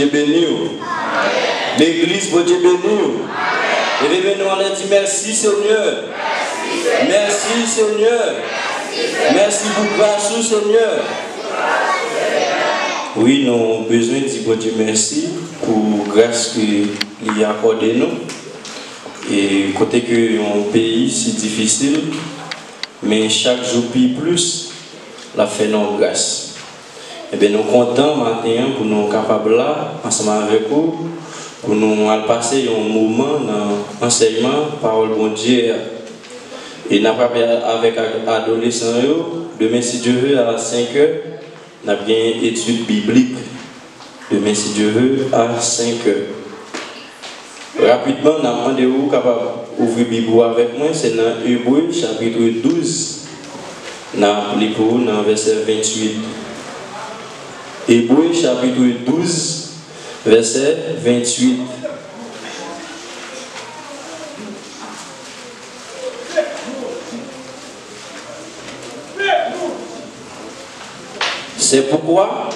Dieu béni. L'église, bon Dieu béni. Et bien, nous allons dire merci Seigneur. Merci Seigneur. Merci pour grâce Seigneur. Oui, nous avons besoin de dire bon Dieu merci pour grâce qu'il a accordé nous. Et côté que un pays si difficile, mais chaque jour plus, la fait nos grâce. Et bien nous comptons maintenant pour nous capables là, ensemble avec vous, pour nous passer un moment dans l'enseignement, parole bon Dieu. Et nous avons avec adolescents, demain si Dieu veut à 5 h, nous avons une étude biblique. Demain si Dieu veut à 5 h. Rapidement, nous avons demandé vous capable d'ouvrir la Bible avec moi, c'est dans Hébreux chapitre 12. Nous avons lu pour vous dans verset 28. Hébreux chapitre 12, verset 28. C'est pourquoi,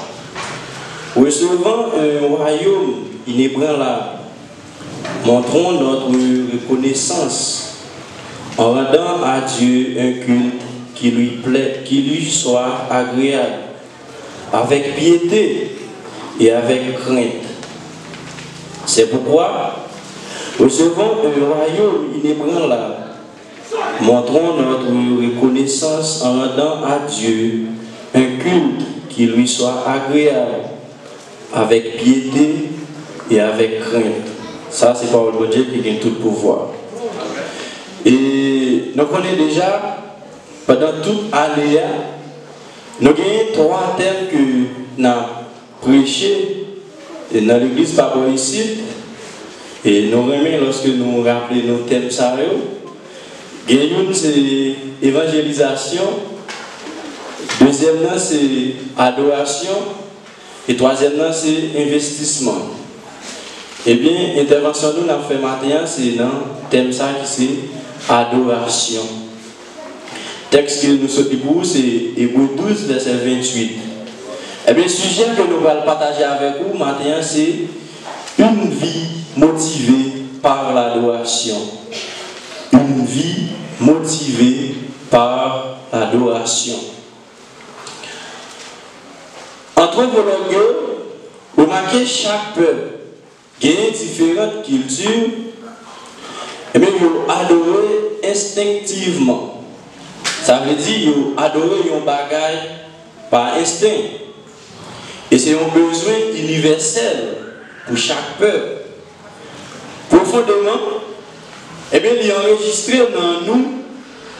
recevant un royaume inébranlable, montrons notre reconnaissance en rendant à Dieu un culte qui lui plaît, qui lui soit agréable, avec piété et avec crainte. C'est pourquoi, recevons un royaume inébranlable, montrons notre reconnaissance en rendant à Dieu un culte qui lui soit agréable, avec piété et avec crainte. Ça, c'est par le Dieu qui gagne tout le pouvoir. Et nous connaissons déjà, pendant toute l'année, nous avons 3 thèmes que nous avons prêchés dans l'église par ici. Et nous remettons lorsque nous rappelons nos thèmes sérieux. Une, c'est évangélisation. Deuxièmement, c'est adoration. Et troisièmement, c'est investissement. Eh bien, l'intervention que nous avons fait maintenant, c'est dans le thème ça qui c'est adoration. Le texte que nous sommes pour c'est Hébreux 12, verset 28. Eh bien, le sujet que nous allons partager avec vous maintenant, c'est une vie motivée par l'adoration. Une vie motivée par l'adoration. Entre vos remarquez chaque peuple qui a différentes cultures, et bien ils adorent instinctivement. Ça veut dire qu'ils adorent un bagage par instinct. Et c'est un besoin universel pour chaque peuple. Profondément, et bien il est enregistré dans nous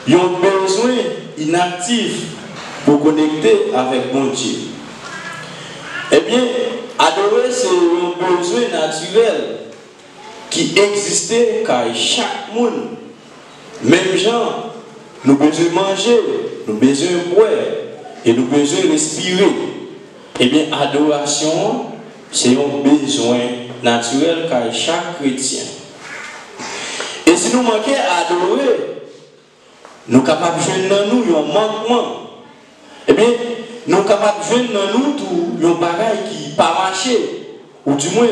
un besoin inactif pour connecter avec mon Dieu. Eh bien, adorer, c'est un besoin naturel qui existait car chaque monde, même gens, nous besoin manger, nous besoin boire et nous besoin respirer. Eh bien, adoration, c'est un besoin naturel car chaque chrétien. Et si nous manquons adorer, nous sommes capables de jouer dans nous un manquement. Eh bien, nous sommes capables de jouer dans nous tout un bagage qui n'a pas marché, ou du moins,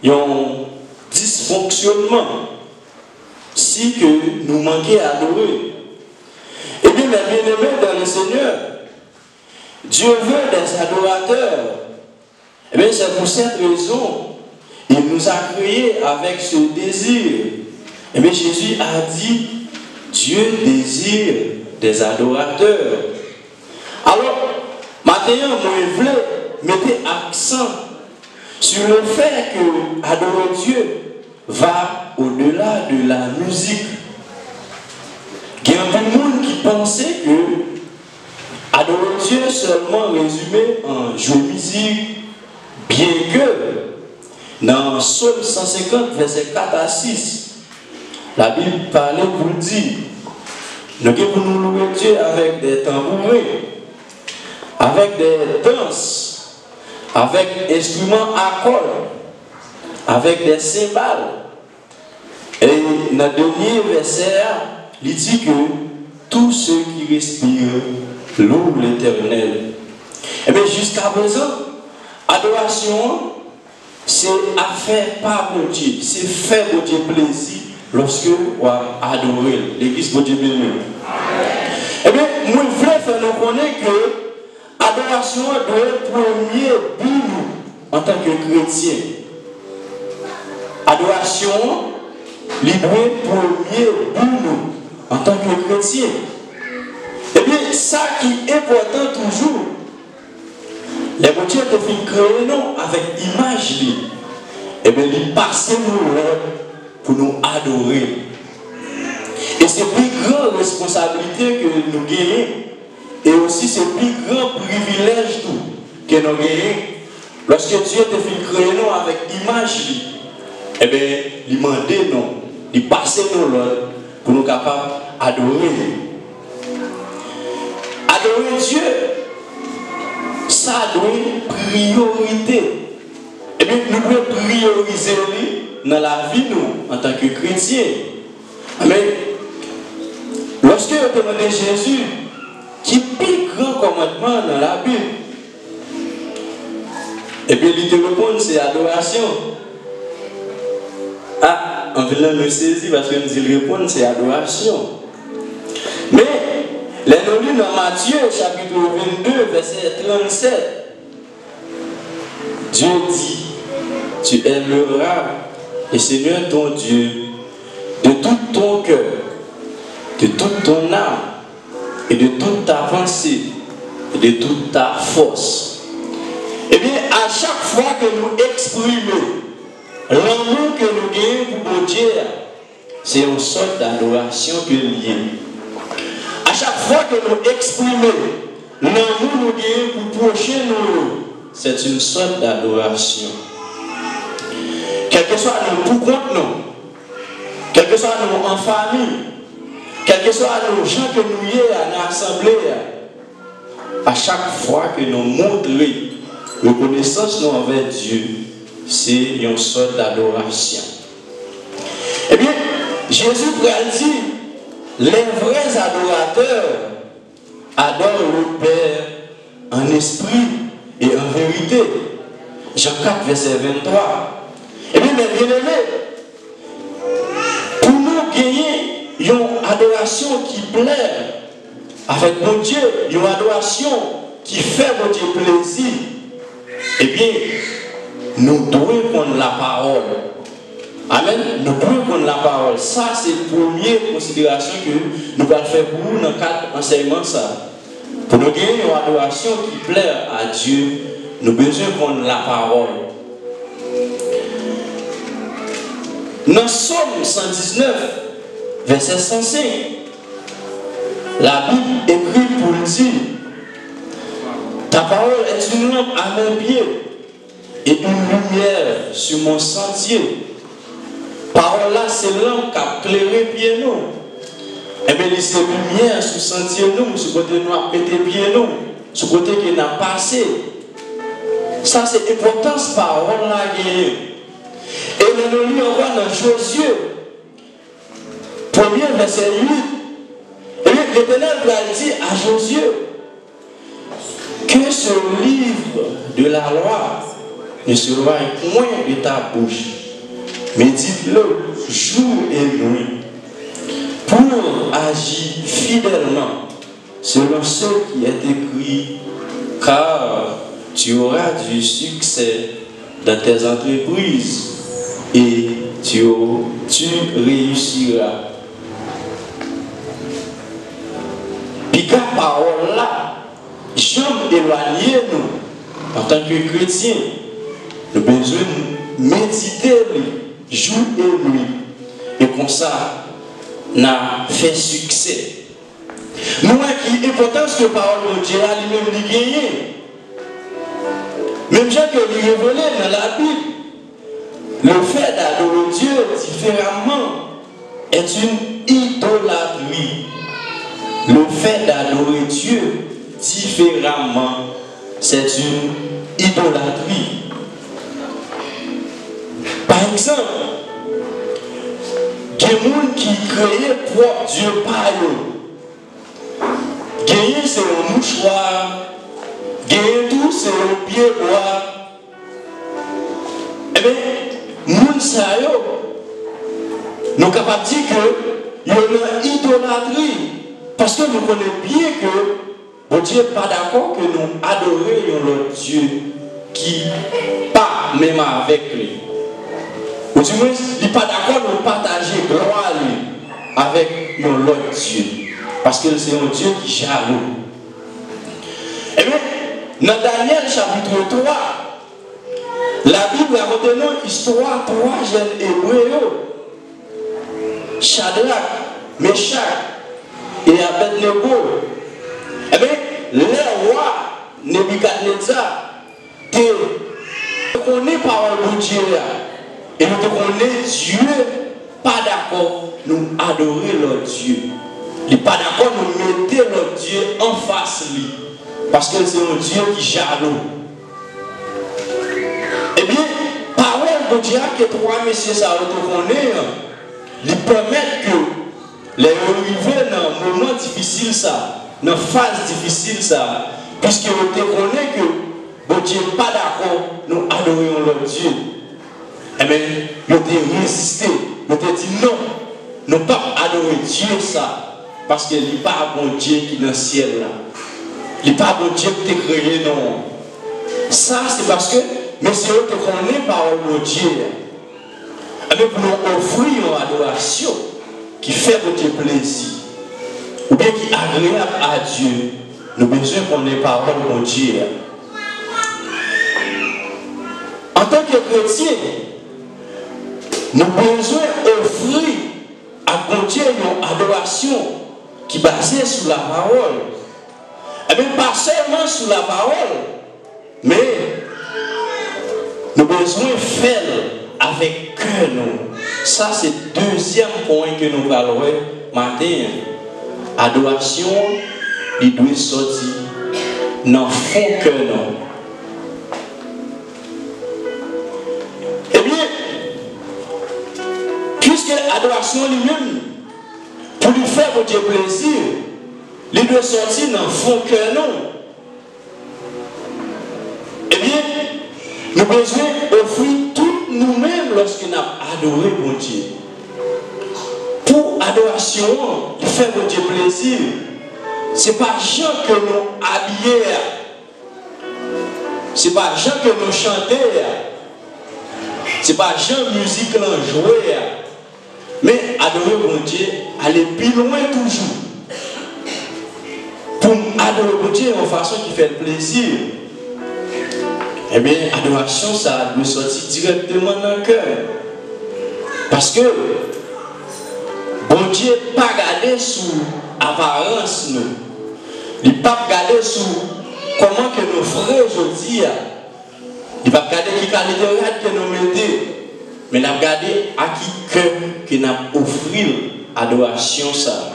un dysfonctionnement, si que nous manquons adorer. Eh bien, mes bien-aimés dans le Seigneur, Dieu veut des adorateurs. Eh bien, c'est pour cette raison, il nous a créés avec ce désir. Eh bien, Jésus a dit, Dieu désire des adorateurs. Alors, maintenant, je voulais mettre accent sur le fait que adorer Dieu va au-delà de la musique. Il y a beaucoup de monde qui pensait que adorer Dieu seulement résumé en jouer musique, bien que dans Psaume 150, verset 4 à 6, la Bible parlait pour dire, nous devons nous louer Dieu avec des tambourins, avec des danses, avec instruments à cordes, avec des cymbales. Et dans le dernier verset, il dit que tous ceux qui respirent louent l'Éternel. Et bien jusqu'à présent, adoration, c'est à faire par mon Dieu, c'est faire mon Dieu plaisir lorsque on adore l'église mon Dieu béni. Eh bien, moi je voulais faire nous connaître que l'adoration doit être premier but en tant que chrétien. Adoration, il doit être premier but en tant que chrétien. Eh bien, ça qui est important toujours, les motifs de fin créer nous avec image, eh bien, ils passent nous pour nous adorer. Et c'est plus grande responsabilité que nous gagnons, et aussi c'est plus grand privilège que nous gagnons. Lorsque Dieu te fait créer nous avec image, eh bien, il demande nous, il passe nous pour nous capables d'adorer. Adorer Dieu, ça doit être priorité. Et bien, nous devons prioriser dans la vie, nous, en tant que chrétiens. Amen. Lorsque vous demandez Jésus, qui est le plus grand commandement dans la Bible, et bien, il te répond, c'est adoration. Ah, on veut le saisir parce que nous dit répondre, c'est adoration. Mais, les nous lisons dans Matthieu, chapitre 22, verset 37, Dieu dit, tu aimeras le Seigneur ton Dieu de tout ton cœur, de toute ton âme, et de toute ta pensée, et de toute ta force. Eh bien, à chaque fois que nous exprimons l'amour que nous gagnons pour Dieu, c'est une sorte d'adoration que lié. À chaque fois que nous exprimons l'amour que nous gagnons pour prochain nous, c'est une sorte d'adoration. Quel que soit nous pour compte nous, quel que soit nous en famille, quel que soit nos gens que nous y sommes à l'assemblée, à chaque fois que nous montrons reconnaissance envers Dieu, c'est une sorte d'adoration. Eh bien, Jésus dit, les vrais adorateurs adorent le Père en esprit et en vérité. Jean 4, verset 23. Eh bien, mes bien-aimés, pour nous gagner une adoration qui plaît avec mon Dieu, une adoration qui fait mon Dieu plaisir, eh bien, nous devons prendre la parole. Amen. Nous devons prendre la parole. Ça, c'est la première considération que nous allons faire pour nous dans le cadre d'enseignement. Pour nous gagner une adoration qui plaît à Dieu, nous devons prendre la parole. Dans Somme 119, verset 105, la Bible écrit pour dire, ta parole est une lampe à mes pieds et une lumière sur mon sentier. Parole là, c'est lampe qui a éclairé pieds nous. Et bien, c'est lumière sur le sentier nous, sur le côté nous a pété pieds nous, sur le côté qui n'a passé. Ça, c'est l'importance parole là gagner. Et nous lisons encore dans Josué, 1er verset 8. Et l'Éternel va dire à Josué que ce livre de la loi ne se voie point de ta bouche, mais dites-le jour et nuit, pour agir fidèlement selon ce qui est écrit, car tu auras du succès dans tes entreprises et tu réussiras. Puis la parole là, jamais éloigner nous en tant que chrétiens. Nous avons besoin de méditer jour et nuit. Et comme ça, nous avons fait succès. Nous avons qui importance que la parole de Dieu a lui-même gagné. Même gens que lui révélé dans la Bible, le fait d'adorer Dieu différemment est une idolâtrie. Le fait d'adorer Dieu différemment, c'est une idolâtrie. Par exemple, il y a des gens qui créent pour Dieu par eux. Gagner, c'est un mouchoir. Gagner tout, c'est un pied droit. Et Eh bien, moun sa yo, nous sommes capables de dire qu'il y a une idolâtrie. Parce que nous connaissons bien que bon Dieu n'est pas d'accord que nous adorions l'autre Dieu qui n'est pas même avec lui. Ou du moins, il n'est pas d'accord de partager gloire avec l'autre Dieu. Parce que c'est un Dieu qui est jaloux. Eh bien, dans Daniel chapitre 3, la Bible raconte nous l'histoire de 3 jeunes Hébreux, Shadrach, Meshach et Abednego. Eh bien, le roi Nebuchadnezzar te connaît par le Dieu et nous te connaissons Dieu pas d'accord nous adorer leur Dieu. Il n'est pas d'accord nous mettre leur Dieu en face de lui. Parce que c'est un Dieu qui est jaloux. Eh bien, parole de Dieu que 3 messieurs ça te connaît, ils permettent que les arrivés dans un moment difficile ça, dans une phase difficile ça, puisque vous te connaissez que bon Dieu n'est pas d'accord nous adorons leur Dieu. Eh bien, vous te résisté, vous te dit non, nous ne pouvons pas adorer Dieu ça, parce qu'il n'est pas bon Dieu qui est dans le ciel là. Il n'est pas bon Dieu qui t'a créé, non. Ça, c'est parce que, monsieur, te connaît par le Dieu. Mais pour nous offrir une adoration qui fait votre plaisir, ou bien qui est agréable à Dieu, nous avons besoin qu'on ait parole de Dieu. En tant que chrétien, nous avons besoin d'offrir à Dieu une adoration qui est basée sur la parole. Et bien, pas seulement sur la parole, mais nous avons besoin de faire avec cœur. Ça, c'est le deuxième point que nous parlons matin. Adoration, il doit sortir dans le fond cœur. Eh bien, puisque l'adoration lui-même, pour lui faire votre plaisir, il doit sortir dans le fond cœur. Eh bien, nous avons besoin d'offrir tout nous-mêmes lorsque nous avons adoré mon Dieu. Pour adoration, il fait votre plaisir. Ce n'est pas gens que nous habillons. Ce n'est pas gens que nous chantons. Ce n'est pas gens musique nous jouer. Mais adorer mon Dieu, aller plus loin toujours. Pour adorer mon Dieu en façon qui fait plaisir. Eh bien, adoration, ça doit sortir directement dans le cœur. Parce que bon Dieu n'a pas regardé sur l'apparence, nous. Il n'a pas regardé sur comment que nos frères aujourd'hui. Il n'a pas regardé qui qualité que nous mettons. Mais il a regardé à qui cœur que nous avons offert l'adoration. Ça.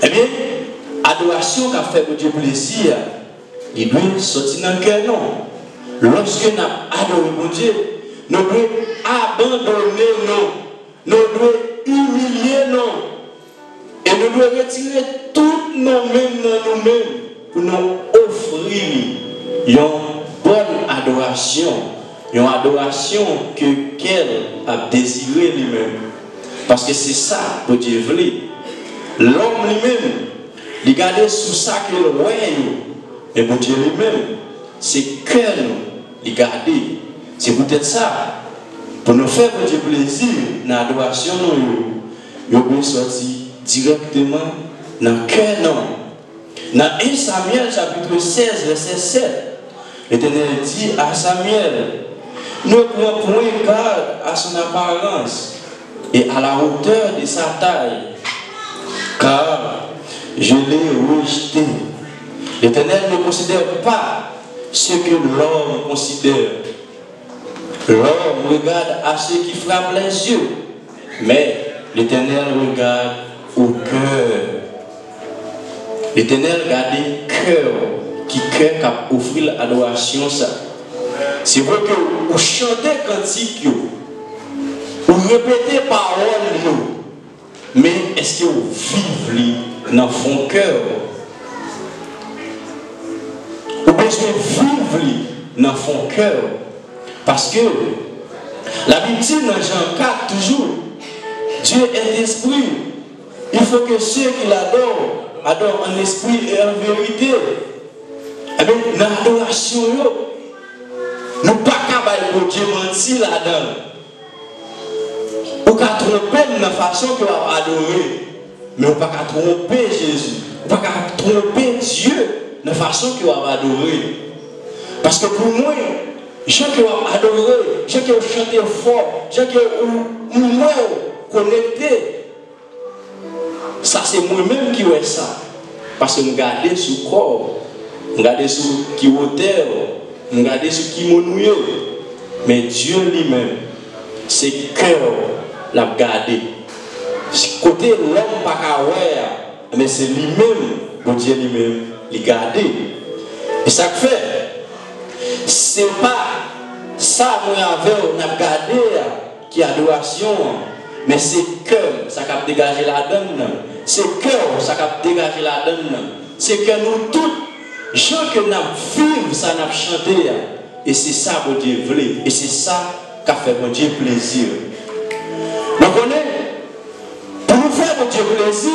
Eh bien, adoration qui a fait pour Dieu plaisir, il doit sortir dans le cœur, non. Lorsque nous adorons mon Dieu, nous devons abandonner, non. Nous devons humilier, non. Et nous devons retirer tout nous-mêmes dans nous-mêmes pour nous offrir une bonne adoration. Une adoration que qu'elle a désiré lui-même. Parce que c'est ça que Dieu voulait. L'homme lui-même, il garde sous ça que le royaume. Et pour Dieu lui-même, c'est que nous garder. C'est peut-être ça. Pour nous faire pour Dieu plaisir, dans l'adoration, nous devons sortir directement dans le cœur. Dans 1 Samuel chapitre 16, verset 7, l'Éternel dit à Samuel, ne prends point garde à son apparence et à la hauteur de sa taille, car je l'ai rejeté. L'Éternel ne considère pas ce que l'homme considère. L'homme regarde à ceux qui frappent les yeux, mais l'Éternel regarde au cœur. L'Éternel regarde le cœur, qui cœur a offert l'adoration. C'est vrai que vous chantez cantique, vous répétez paroles, mais est-ce que vous vivez dans votre cœur? Vous besoin vivre dans votre cœur. Parce que la Bible dit dans Jean 4 toujours, Dieu est esprit. Il faut que ceux qui l'adorent, adorent en esprit et en vérité. Eh bien, dans l'adoration, nous ne pouvons pas pour Dieu mentir là-dedans. Ou qu'à tromper de la façon que vous adorez. Mais on ne peut pas tromper Jésus. On ne peut pas tromper Dieu de la façon que vous adorez. Parce que pour moi, gens qui ont adoré, gens qui ont chanté fort, gens qui ont connecté, ça c'est moi-même qui ai ça. Parce que je regarde sur le corps, je regarde sur qui hauteur, je regarde sur qui monouille. Mais Dieu lui-même, c'est cœur l'a gardé. Côté l'homme pas qu'à voir, mais c'est lui-même, bon Dieu lui-même, il gardé. Et ça fait, c'est pas ça moi avec on a gardé qui adoration, mais c'est cœur ça qui a dégagé la donne. C'est cœur ça qui a dégagé la donne. C'est que nous tous, gens que nous vivons, ça nous chanté. Et c'est ça que Dieu voulait. Et c'est ça qui a fait mon Dieu plaisir. Donc on est, pour nous faire mon Dieu plaisir,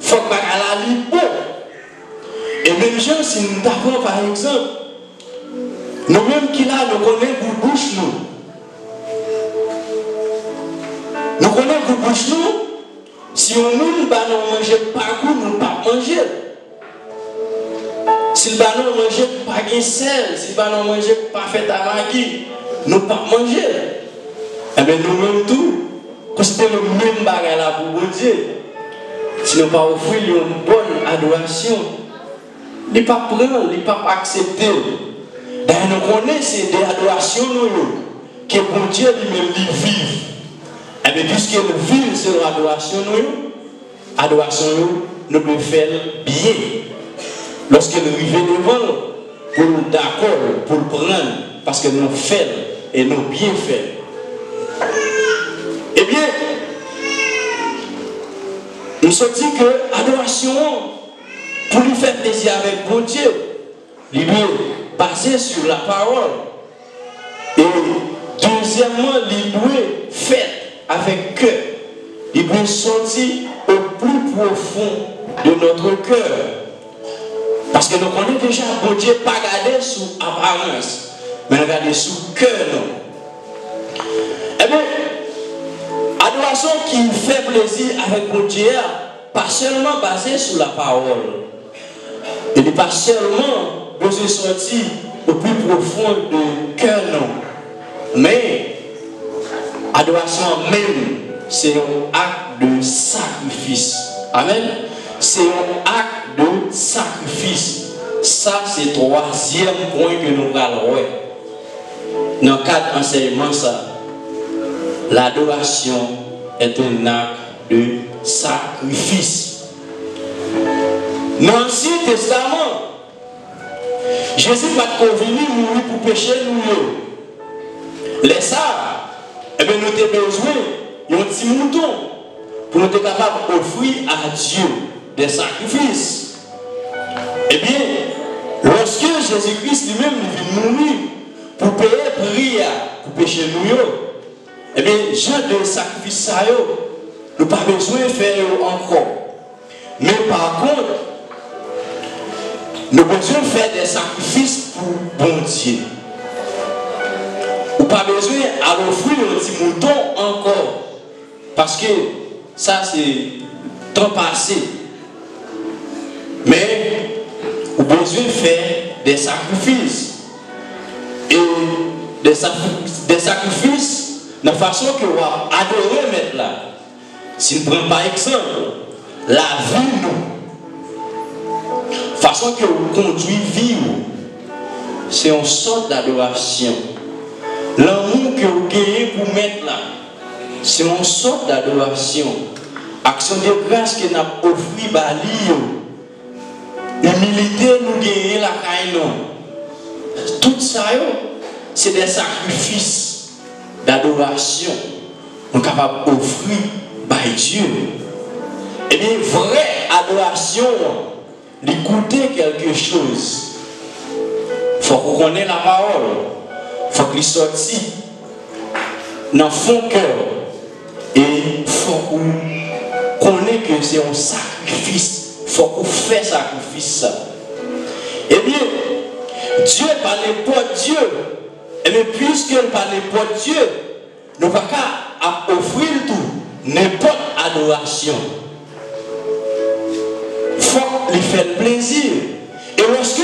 il faut que nous la libre. Et même gens, si nous avons par exemple, nous-mêmes qui là, nous connaissons pour bouche nous. Nous connaissons pour bouche nous. Si on nous ne mange pas goût, nous ne pas manger. Si nous ne mange pas de sel, si nous ne mange pas fait à magui, nous ne pas manger. Eh bien nous-mêmes tout, que c'était le même bagage là pour bon Dieu. Si nous ne pas offrir une bonne adoration, il ne pas prendre, il ne pas accepter. D'ailleurs, nous connaissons des adorations que bon Dieu lui-même vive. Et bien, puisque nous vivons sur l'adoration, nous devons faire bien. Lorsque nous arrivons devant, pour nous d'accord, pour le prendre, parce que nous faisons et nous bien faisons. Eh bien, nous sommes dit que l'adoration, pour lui faire plaisir avec bon Dieu, il est basé sur la parole. Et deuxièmement, il doit faire avec cœur. Il doit sortir au plus profond de notre cœur. Parce que nous connaissons déjà bon Dieu pas regarder sous apparence, mais regarder sous cœur. Eh bien, adoration qui fait plaisir avec bon Dieu, pas seulement basée sur la parole. Il n'est pas seulement besoin de sortir au plus profond de cœur, non. Mais, adoration même, c'est un acte de sacrifice. Amen. C'est un acte de sacrifice. Ça, c'est le troisième point que nous allons voir. Dans le cadre d'enseignement, ça, l'adoration est un acte de sacrifice. Dans l'Ancien Testament, Jésus va convenir mourir pour pécher nous. Les ça, eh bien, nous avons besoin d'un petit mouton pour nous être capables d'offrir à Dieu des sacrifices. Eh bien, lorsque Jésus-Christ lui-même vient mourir pour payer prière pour pécher nous, eh bien, genre de sacrifice, nous n'avons pas besoin de faire encore. Mais par contre, nous avons besoin de faire des sacrifices pour bon Dieu. Nous n'avons pas besoin d'offrir un petit mouton encore. Parce que ça, c'est temps passé. Mais nous avons besoin de faire des sacrifices. Et des sacrifices de la façon que vous adorez mettre là. Si nous prenons par exemple la vie, la façon que vous conduisez vie, c'est une sorte d'adoration. L'amour que vous gagnez pour mettre là, c'est une sorte d'adoration. Action de grâce que nous avons offert à l'île. Humilité, nous gagnons la caille. Tout ça, c'est des sacrifices d'adoration. Nous sommes capables d'offrir par Dieu. Eh bien, vraie adoration, d'écouter quelque chose. Il faut qu'on connaisse la parole. Il faut qu'il sorte dans fond cœur et faut qu'on connaisse que c'est un sacrifice. Faut qu'on fasse sacrifice. Eh bien, Dieu par n'importe Dieu. Et bien, puisque par n'importe Dieu, nous ne pouvons pas offrir tout, n'importe adoration. Il faut lui faire plaisir. Et lorsque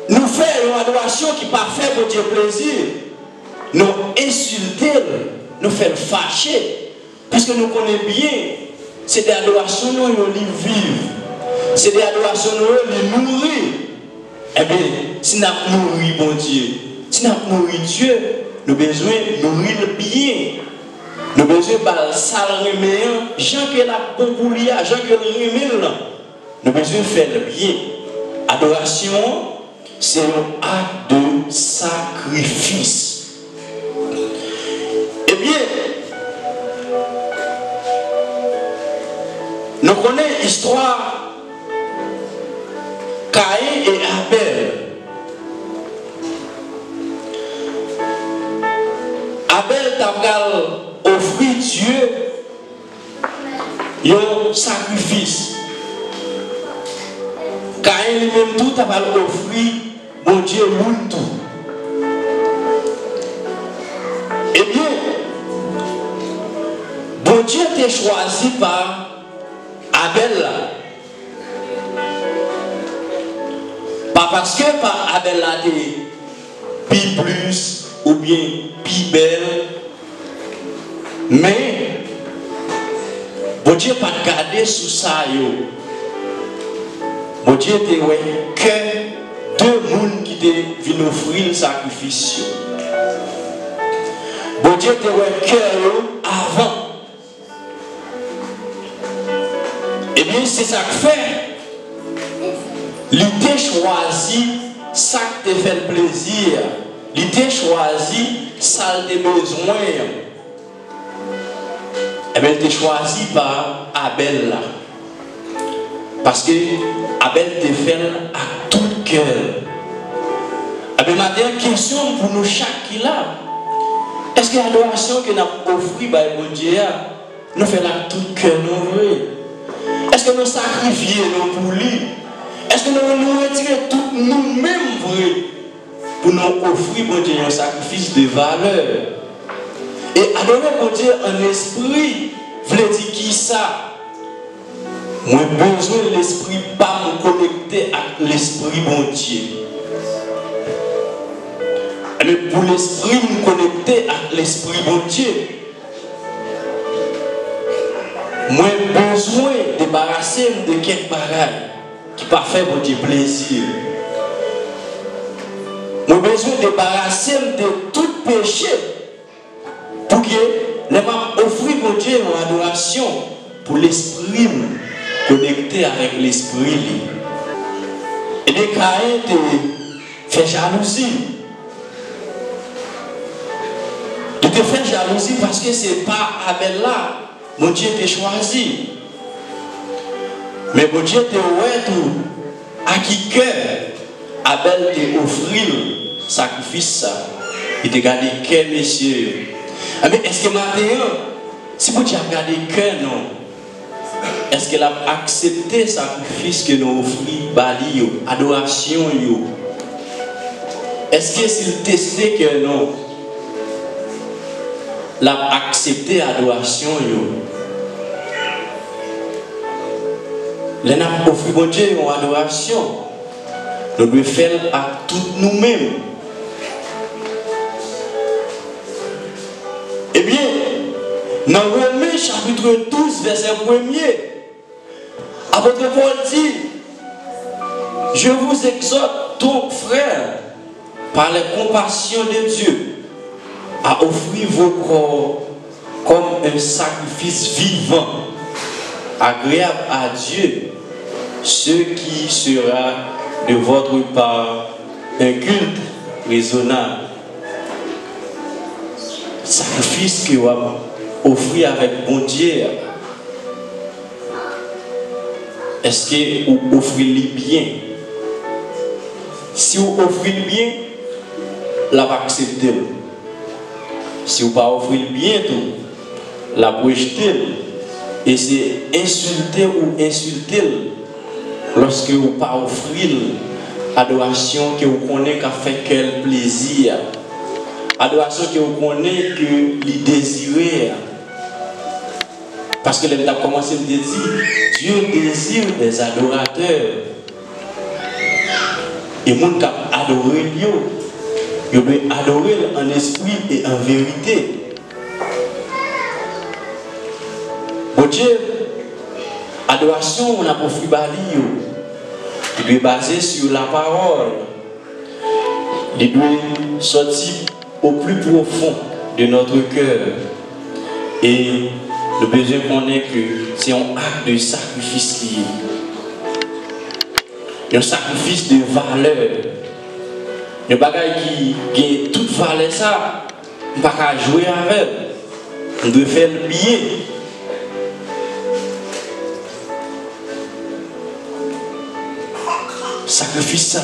nous faisons une adoration qui n'est pas faite pour Dieu plaisir, nous insultons, nous faisons fâcher. Puisque nous connaissons bien, c'est des adorations nous vivent. C'est des adorations nous nourrir. Eh bien, si nous nourrit bon Dieu, si nous nourrit Dieu, nous avons besoin de nourrir le bien. Nous avons besoin de salle reméant, gens qui la bon pour lui, gens qui le remet. Nous avons besoin de faire le bien. Adoration, c'est un acte de sacrifice. Eh bien, nous connaissons l'histoire Caïn et Abel. Abel t'a offert Dieu un sacrifice. Caïn lui-même tout t'a offert mon Dieu tout. Eh bien, bon Dieu t'a choisi par Abel là. Pas parce que par Abel là t'es plus ou bien plus belle, mais bon Dieu pas garder sous ça yo. Bon Dieu te ouais que deux personnes qui te viennent offrir le sacrifice. Bon Dieu te ouais que avant. Eh bien c'est ça que fait. Il t'a choisi ça qui te fait plaisir. Il t'a choisi ça qui t'a besoin. Eh bien, il t'a choisi par Abel là. Parce que Abel t'a fait à tout cœur. Eh bien, ma dernière question pour nous chaque qui là. Est-ce que l'adoration que nous avons offerte par bon Dieu, nous faisons à tout cœur nous vrai? Est-ce que nous sacrifions pour lui? Est-ce que nous retirons tout nous-mêmes vrai pour nous offrir bon Dieu un sacrifice de valeur? Et adorer bon Dieu en esprit, veut dire qui ça? Moi besoin de l'esprit, pas me connecter à l'esprit bon Dieu. Mais pour l'esprit, me connecter à l'esprit bon Dieu. Moi besoin de débarrasser de quelques bagages qui ne pas fait pour Dieu plaisir. Moi besoin de débarrasser de tout péché pour que les m'a offrir pour Dieu en adoration pour l'esprit connecté avec l'esprit. Et les Caïn te fait jalousie. Il te fait jalousie parce que ce n'est pas Abel là. Mon Dieu t'a choisi. Mais mon Dieu t'a oué tout. À qui cœur Abel t'a offert le sacrifice. Il t'a gardé cœur, messieurs. Mais est-ce que maintenant, si vous avez gardé cœur, non? Est-ce qu'elle a accepté le sacrifice que nous offrons, Bali, adoration? Est-ce que s'il testait que non? L'a accepté l'adoration? Nous avons offert bon Dieu une adoration. Nous devons faire à tout nous-mêmes. Eh bien, dans Romains chapitre 12, verset 1er, apôtre Paul dit: je vous exhorte donc, frères, par la compassion de Dieu, à offrir vos corps comme un sacrifice vivant, agréable à Dieu, ce qui sera de votre part un culte raisonnable. Sacrifice que vous offrir avec bon Dieu. Est-ce que vous offrez le bien? Si vous offrez le bien, la va accepter. Si vous pas offrir bientôt, la projeter. Et c'est insulter ou insulter lorsque vous pas offrir adoration que vous connaissez qu'a fait quel plaisir. Adoration que vous connaissez que les désirer. Parce que l'État a commencé à dire, Dieu désire des adorateurs. Et les gens qui adorent Dieu, ils doivent adorer en esprit et en vérité. Bon Dieu, adoration, on a pour fruit bali, il doit baser sur la parole. Il doit sortir au plus profond de notre cœur. Et le besoin qu'on ait que c'est un acte de sacrifice qui est. Un sacrifice de valeur. Un bagage qui a toute valeur ça, on ne peut pas jouer avec. On doit faire le bien. Sacrifice ça,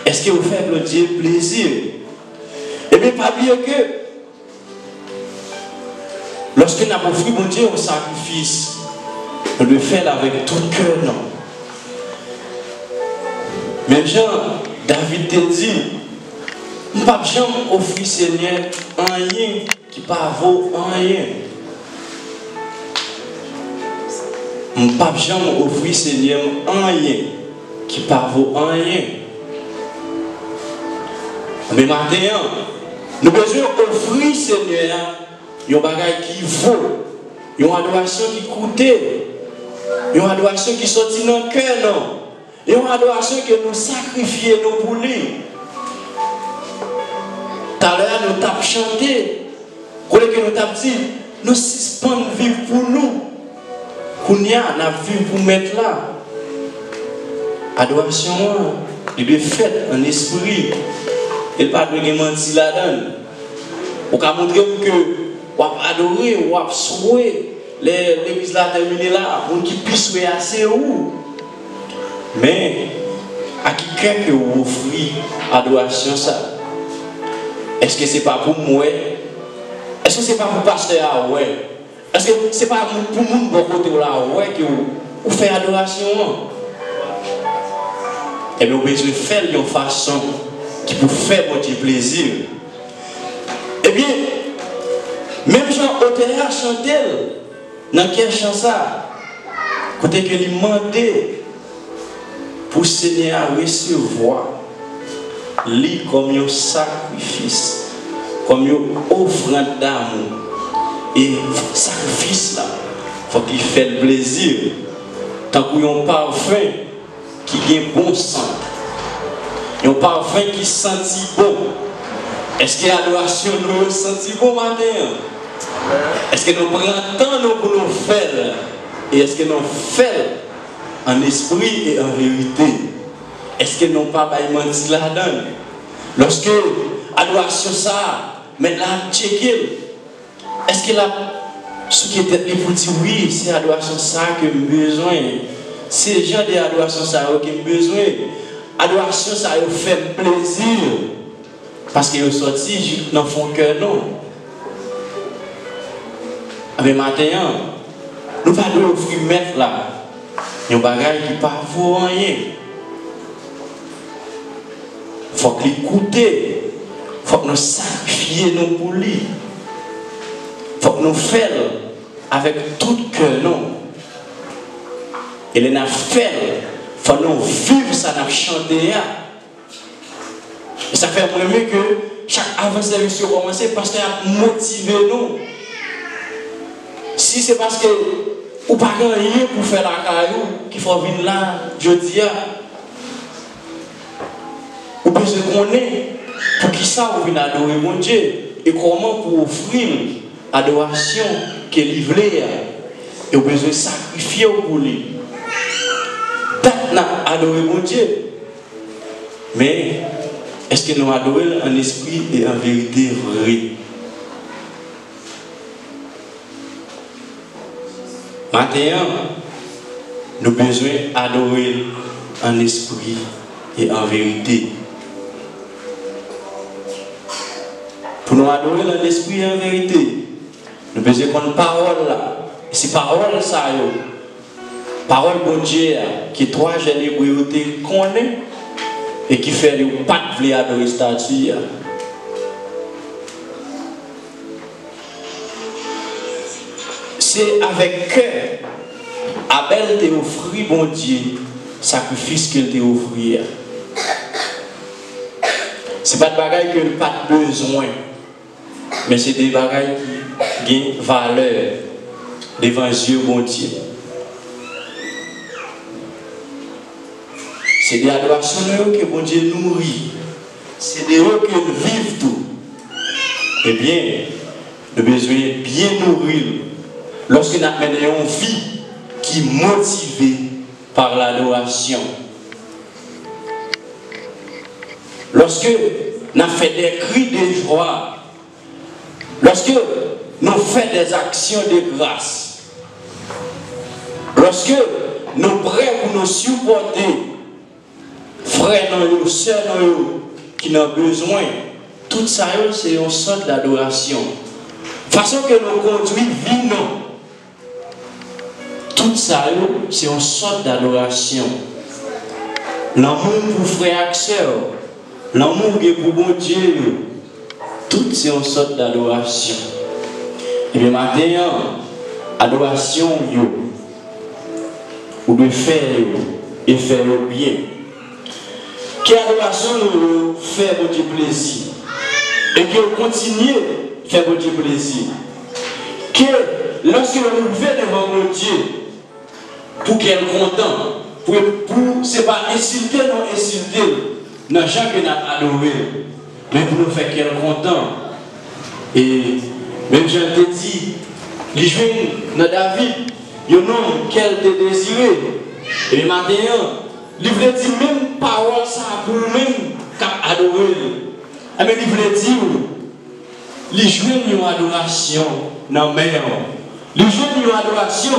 est-ce que vous faites le Dieu plaisir? Et bien, pas bien que lorsque nous avons offert mon Dieu un sacrifice, on le fait avec tout le cœur, non? Même Jean, David te dit, nous ne pouvons jamais offrir Seigneur rien qui ne vaut rien. Nous ne pouvons jamais offrir Seigneur rien qui ne vaut rien. Mais maintenant, nous avons besoin d'offrir Seigneur un bagage qui vaut, une adoration qui coûte, une adoration qui sortit dans le cœur, non? Une adoration que nous sacrifions pour lui. Tout à l'heure, nous avons chanté, que nous avons dit, nous suspendons vivre pour nous. Nous avons vu pour mettre là. Adoration, il doit faire en esprit. Il ne pas de mentir là-dedans. On peut montrer que on va adorer, on va souhaiter l'église là terminée là, on qui puisse souhaiter assez où. Mais à qui que vous offrez adoration ça? Est-ce que c'est pas pour moi? Est-ce que c'est pas pour pasteur ouais? Est-ce que c'est pas pour moun bon côté là ouais que vous faites adoration? Et bien, vous besoin faire d'une façon qui peut faire votre plaisir. Eh bien, même Jean Otéa chantait dans quel chant ça? Côté que lui demandait pour Seigneur recevoir lui comme un sacrifice, comme une offrande d'amour. Et sacrifice là, il faut qu'il fasse le plaisir. Tant qu'il y a un parfum qui a un bon sang, un parfum qui sentit bon. Est-ce que l'adoration nous sentit bon matin? Est-ce que nous prenons le temps pour nous faire? Et est-ce que nous faisons en esprit et en vérité? Est-ce que nous pas menti là-dedans? Lorsque l'adoration ça, maintenant checker. Est-ce que là, ce qui était pour dire oui, c'est l'adoration ça que j'ai besoin. C'est le genre d'adoration ça que j'ai besoin. L'adoration ça fait plaisir. Parce qu'il est sorti dans son cœur, non. Mais maintenant, nous ne pouvons pas offrir mettre là. Il y a un bagage qui ne va pas vous rien. Il faut qu'il écoute. Il faut que nous sacrifions pour lui. Il faut que nous fassions avec tout le cœur, non. Et les nous faisons, il faut que nous vivions ça, nous chanter. Et ça fait premier que chaque avant-service commence parce qu'il a motivé nous. Si c'est parce que ou pas rien pour faire la caillou qu'il faut venir là, je dis, ou bien se connaître pour qui ça vous venez adorer mon Dieu et comment pour offrir adoration qu'il livré et vous besoin sacrifier pour lui. Maintenant, adorer mon Dieu. Mais est-ce que nous adorons en esprit et en vérité vrai? Maintenant, nous avons besoin d'adorer en esprit et en vérité. Pour nous adorer dans l'esprit et en vérité, nous besoin qu'on parole là. C'est parole ça, parole bon Dieu, qui trois jeunes hébreux connaissent et qui fait le pas de adorer statue. C'est avec cœur, Abel t'a offert, bon Dieu, sacrifice qu'il t'a offert. Ce n'est pas de bagaille que n'a pas besoin, mais c'est des bagailles qui ont valeur devant Dieu, bon Dieu. C'est des adorations que bon Dieu nourrit. C'est des eux qui vivent tout. Eh bien, nous avons besoin de bien nourrir lorsque nous avons une vie qui est motivée par l'adoration. Lorsque nous faisons des cris de joie, lorsque nous faisons des actions de grâce, lorsque nous sommes prêts pour nous supporter, frères, sœurs qui ont besoin, tout ça c'est une sorte d'adoration. Façon que nous conduisons vie, non. Tout ça c'est une sorte d'adoration. L'amour pour frères et sœurs, l'amour pour bon Dieu, tout c'est une sorte d'adoration. Et bien maintenant, adoration, vous devez faire et faire le bien. Quelle adoration nous fait votre plaisir et que continuez à faire votre plaisir. Que lorsque nous venons devant mon Dieu, pour qu'elle est content, pour ce n'est pas insulter, non insulter, non gens que nous avons adoré, mais pour nous faire qu'elle est content. Et même je te dis, les jeunes dans David, il y a un homme qu'elle te désiré. Et maintenant, il voulait dire même parole ça pour nous-mêmes qu'à adorer. Mais il voulait dire, les jeunes ont une adoration dans la mer. Les jeunes ont une adoration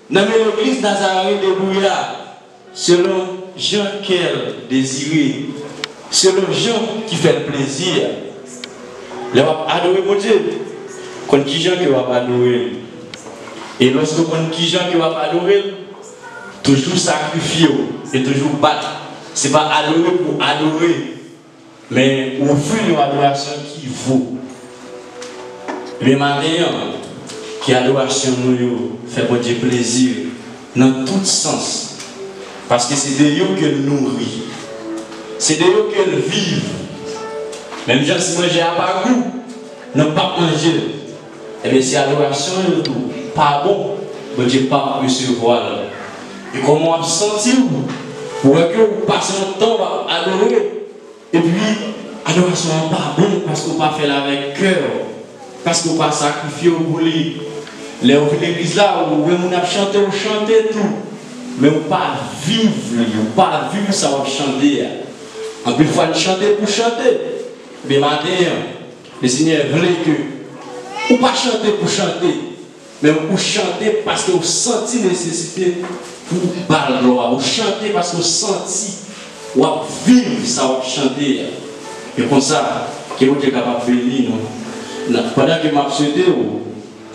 dans l'église Nazareth de Bouya, selon Jean qu'elle désiré, selon Jean qui fait le plaisir. Il va adorer mon Dieu. Quand qui gens qui va adorer. Et lorsque quand qui gens qui va adorer, toujours sacrifier et toujours battre. Ce n'est pas adorer pour adorer, mais offrir une adoration qui vaut. Mais maintenant, qui adoration nous fait bon Dieu plaisir dans tout sens. Parce que c'est de eux qu'elle nourrit. C'est de eux qu'elle vit. Même gens si manger à pas goût, ne pas manger. Et bien si adoration est tout, pas bon, bon Dieu pas recevoir. Et comment on sentir pour que vous passez un temps à adorer. Et puis, adoration n'est pas bon parce qu'on ne pas faire avec cœur. Parce qu'on ne pas sacrifier au boulot. L'église là, où on a chanté, on chantait tout. Mais on ne pas vivre, on ne pas vivre ça, on chanter. En plus, il faut chanter pour chanter. Mais maintenant, le Seigneur voulait que, ou pas chanter pour chanter, mais pour chanter parce que vous sentez nécessité pour parler gloire. Vous chantez parce que vous sentez, vous vivre ça, vous chanter. Et comme ça, que vous êtes capable de bénir. Pendant que je souhaite,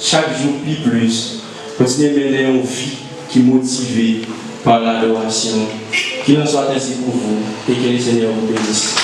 chaque jour plus, continuez à mener une vie qui est motivée par l'adoration. Qu'il en soit ainsi pour vous et que le Seigneur vous bénisse.